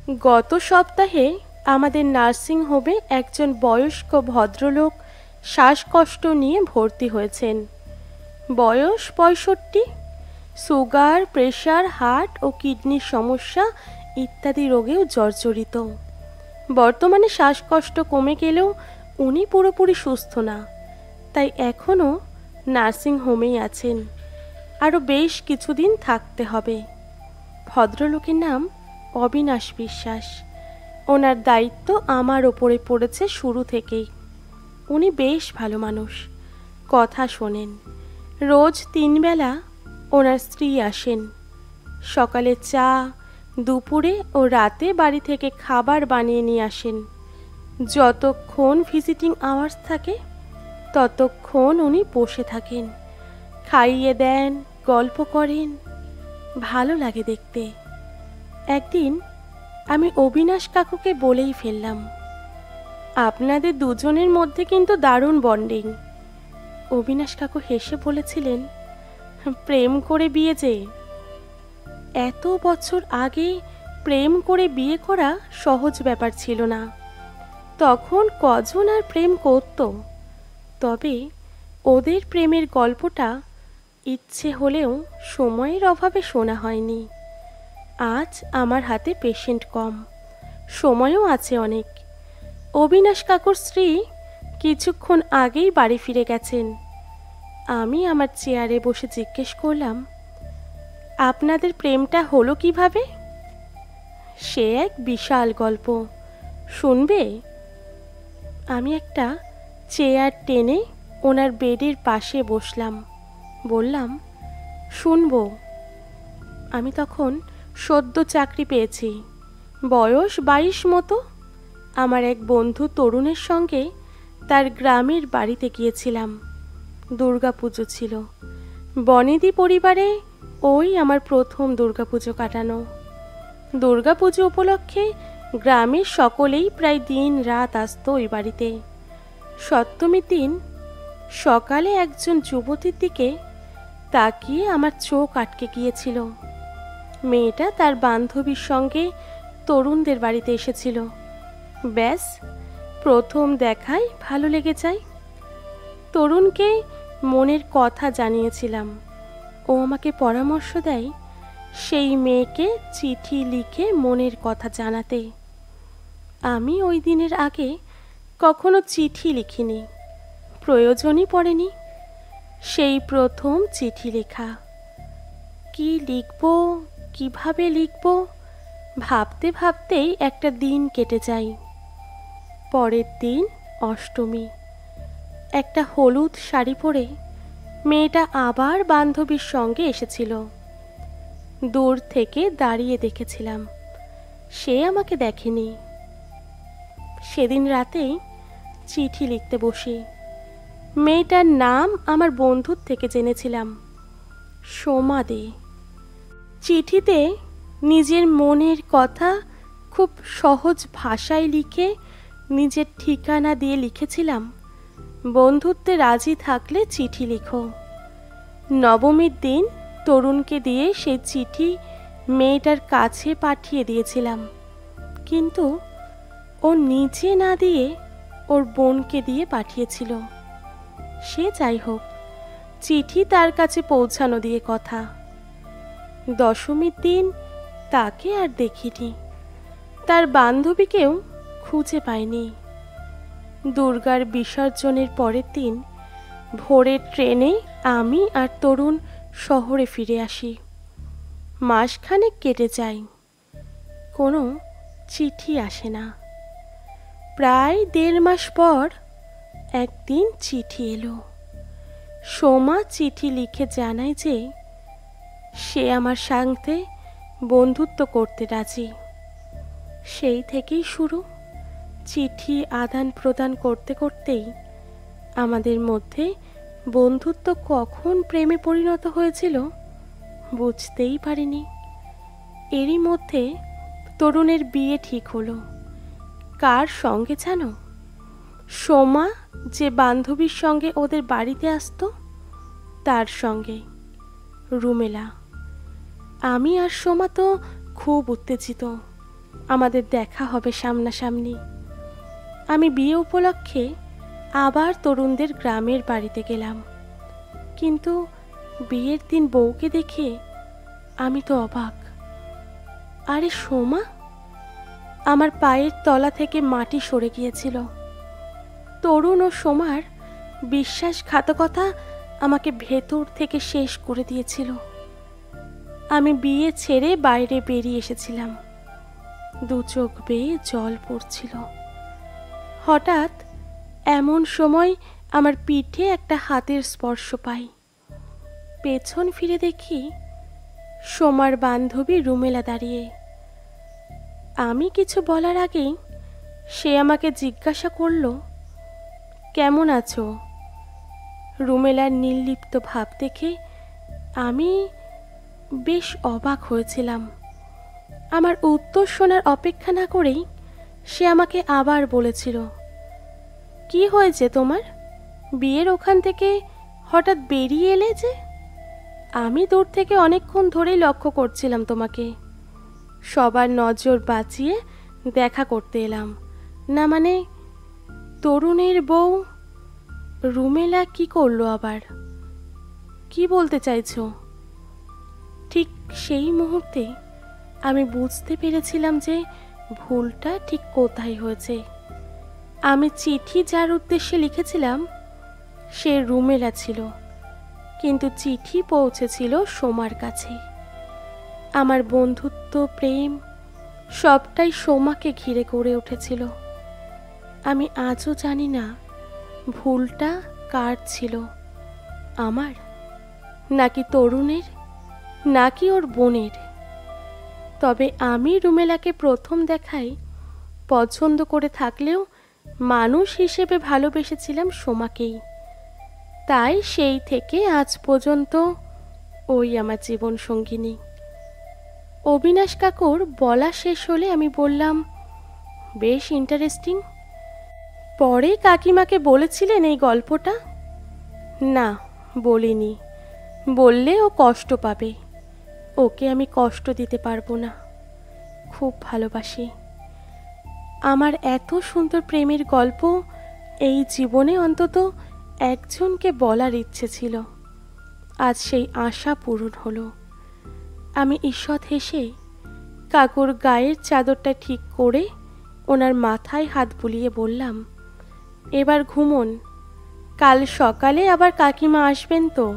গত সপ্তাহে আমাদের নার্সিং হোমে একজন বয়স্ক ভদ্রলোক শ্বাসকষ্ট নিয়ে ভর্তি হয়েছেন। বয়স 65। সুগার, প্রেশার, হার্ট ও কিডনির সমস্যা ইত্যাদি রোগেও জর্জরিত। বর্তমানে শ্বাসকষ্ট কমে গেলেও উনি পুরোপুরি সুস্থ না, তাই এখনও নার্সিং হোমেই আছেন। আরও বেশ কিছুদিন থাকতে হবে। ভদ্রলোকের নাম অবিনাশ বিশ্বাস। ওনার দায়িত্ব আমার ওপরে পড়েছে শুরু থেকেই। উনি বেশ ভালো মানুষ, কথা শোনেন। রোজ 3 বেলা ওনার স্ত্রী আসেন। সকালে চা, দুপুরে ও রাতে বাড়ি থেকে খাবার বানিয়ে নিয়ে আসেন। যতক্ষণ ভিজিটিং আওয়ার্স থাকে ততক্ষণ উনি বসে থাকেন, খাইয়ে দেন, গল্প করেন। ভালো লাগে দেখতে। একদিন আমি অবিনাশ কাকুকে বলেই ফেললাম, আপনাদের দুজনের মধ্যে কিন্তু দারুণ বন্ডিং। অবিনাশ কাকু হেসে বলেছিলেন, প্রেম করে বিয়ে যে। এত বছর আগে প্রেম করে বিয়ে করা সহজ ব্যাপার ছিল না। তখন কজন আর প্রেম করত। তবে ওদের প্রেমের গল্পটা ইচ্ছে হলেও সময়ের অভাবে শোনা হয়নি। আজ আমার হাতে পেশেন্ট কম, সময়ও আছে অনেক। অবিনাশ কাকুর স্ত্রী কিছুক্ষণ আগেই বাড়ি ফিরে গেছেন। আমি আমার চেয়ারে বসে জিজ্ঞেস করলাম, আপনাদের প্রেমটা হলো কিভাবে? সে এক বিশাল গল্প, শুনবে? আমি একটা চেয়ার টেনে ওনার বেডের পাশে বসলাম। বললাম, শুনবো। আমি তখন সদ্য চাকরি পেয়েছি, বয়স 22 মতো। আমার এক বন্ধু তরুণের সঙ্গে তার গ্রামের বাড়িতে গিয়েছিলাম। দুর্গাপুজো ছিল। বনেদি পরিবারে ওই আমার প্রথম দুর্গাপুজো কাটানো। দুর্গাপুজো উপলক্ষে গ্রামের সকলেই প্রায় দিন রাত আসতো ওই বাড়িতে। সপ্তমীর দিন সকালে একজন যুবতীর দিকে তাকিয়ে আমার চোখ আটকে গিয়েছিল। মেয়েটা তার বান্ধবীর সঙ্গে তরুণদের বাড়িতে এসেছিল। ব্যাস, প্রথম দেখায় ভালো লেগে যায়। তরুণকে মনের কথা জানিয়েছিলাম। ও আমাকে পরামর্শ দেয় সেই মেয়েকে চিঠি লিখে মনের কথা জানাতে। আমি ওই দিনের আগে কখনো চিঠি লিখিনি, প্রয়োজনই পড়েনি। সেই প্রথম চিঠি লেখা। কি লিখব, কিভাবে লিখব ভাবতে ভাবতেই একটা দিন কেটে যায়। পরের দিন অষ্টমী। একটা হলুদ শাড়ি পরে মেয়েটা আবার বান্ধবীর সঙ্গে এসেছিল। দূর থেকে দাঁড়িয়ে দেখেছিলাম, সে আমাকে দেখেনি। সেদিন রাতেই চিঠি লিখতে বসি। মেয়েটার নাম আমার বন্ধুর থেকে জেনেছিলাম, সোমা দে। চিঠিতে নিজের মনের কথা খুব সহজ ভাষায় লিখে নিজের ঠিকানা দিয়ে লিখেছিলাম, বন্ধুত্বে রাজি থাকলে চিঠি লিখো। নবমীর দিন তরুণকে দিয়ে সেই চিঠি মেয়েটার কাছে পাঠিয়ে দিয়েছিলাম, কিন্তু ও নিজে না দিয়ে ওর বোনকে দিয়ে পাঠিয়েছিল। সে যাই হোক, চিঠি তার কাছে পৌঁছানো দিয়ে কথা। দশমীর দিন তাকে আর দেখিনি, তার বান্ধবীকেও খুঁজে পাইনি। দুর্গার বিসর্জনের পরের দিন ভোরের ট্রেনে আমি আর তরুণ শহরে ফিরে আসি। মাসখানেক কেটে যায়, কোনো চিঠি আসে না। প্রায় 1.5 মাস পর একদিন চিঠি এলো। সোমা চিঠি লিখে জানায় যে সে আমার সঙ্গে বন্ধুত্ব করতে রাজি। সেই থেকেই শুরু। চিঠি আদান প্রদান করতে করতেই আমাদের মধ্যে বন্ধুত্ব কখন প্রেমে পরিণত হয়েছিল বুঝতেই পারিনি। এরই মধ্যে তরুণের বিয়ে ঠিক হলো। কার সঙ্গে জানো? সোমা যে বান্ধবীর সঙ্গে ওদের বাড়িতে আসতো তার সঙ্গে, রুমেলা। আমি আর সোমা তো খুব উত্তেজিত। আমাদের দেখা হবে সামনাসামনি। আমি বিয়ে উপলক্ষে আবার তরুণদের গ্রামের বাড়িতে গেলাম, কিন্তু বিয়ের দিন বউকে দেখে আমি তো অবাক। আরে সোমা! আমার পায়ের তলা থেকে মাটি সরে গিয়েছিল। তরুণ ও সোমার বিশ্বাসঘাতকতা আমাকে ভেতর থেকে শেষ করে দিয়েছিল। আমি বিয়ে ছেড়ে বাইরে বেরিয়ে এসেছিলাম, দু চোখ বেয়ে জল পড়ছিল। হঠাৎ এমন সময় আমার পিঠে একটা হাতের স্পর্শ পাই। পেছন ফিরে দেখি সোমার বান্ধবী রুমেলা দাঁড়িয়ে। আমি কিছু বলার আগেই সে আমাকে জিজ্ঞাসা করল, কেমন আছো? রুমেলার নির্লিপ্ত ভাব দেখে আমি বেশ অবাক হয়েছিলাম। আমার উত্তর শোনার অপেক্ষা না করেই সে আমাকে আবার বলেছিল, কি হয়েছে তোমার? বিয়ের ওখান থেকে হঠাৎ বেরিয়ে এলে যে? আমি দূর থেকে অনেকক্ষণ ধরেই লক্ষ্য করছিলাম তোমাকে। সবার নজর বাঁচিয়ে দেখা করতে এলাম। না মানে, তরুণের বউ রুমেলা কি করলো আবার? কি বলতে চাইছো? ঠিক সেই মুহূর্তে আমি বুঝতে পেরেছিলাম যে ভুলটা ঠিক কোথায় হয়েছে। আমি চিঠি যার উদ্দেশ্যে লিখেছিলাম সে রুমেলা ছিল, কিন্তু চিঠি পৌঁছেছিল সোমার কাছে। আমার বন্ধুত্ব, প্রেম সবটাই সোমাকে ঘিরে গড়ে উঠেছিল। আমি আজও জানি না ভুলটা কার ছিল, আমার নাকি তরুণের, নাকি ওর বোনের। তবে আমি রুমেলাকে প্রথম দেখায় পছন্দ করে থাকলেও মানুষ হিসেবে ভালোবেসেছিলাম সোমাকেই। তাই সেই থেকে আজ পর্যন্ত ওই আমার জীবন সঙ্গিনী। অবিনাশ কাকুর বলা শেষ হলে আমি বললাম, বেশ ইন্টারেস্টিং। পরে কাকিমাকে বলেছিলেন এই গল্পটা? না, বলিনি। বললে ও কষ্ট পাবে। ওকে আমি কষ্ট দিতে পারবো না। খুব ভালোবাসি। আমার এত সুন্দর প্রেমের গল্প এই জীবনে অন্তত একজনকে বলার ইচ্ছে ছিল। আজ সেই আশা পূরণ হলো। আমি ঈষৎ হেসে কাকুর গায়ের চাদরটা ঠিক করে ওনার মাথায় হাত বুলিয়ে বললাম, এবার ঘুমোন, কাল সকালে আবার কাকিমা আসবেন তো?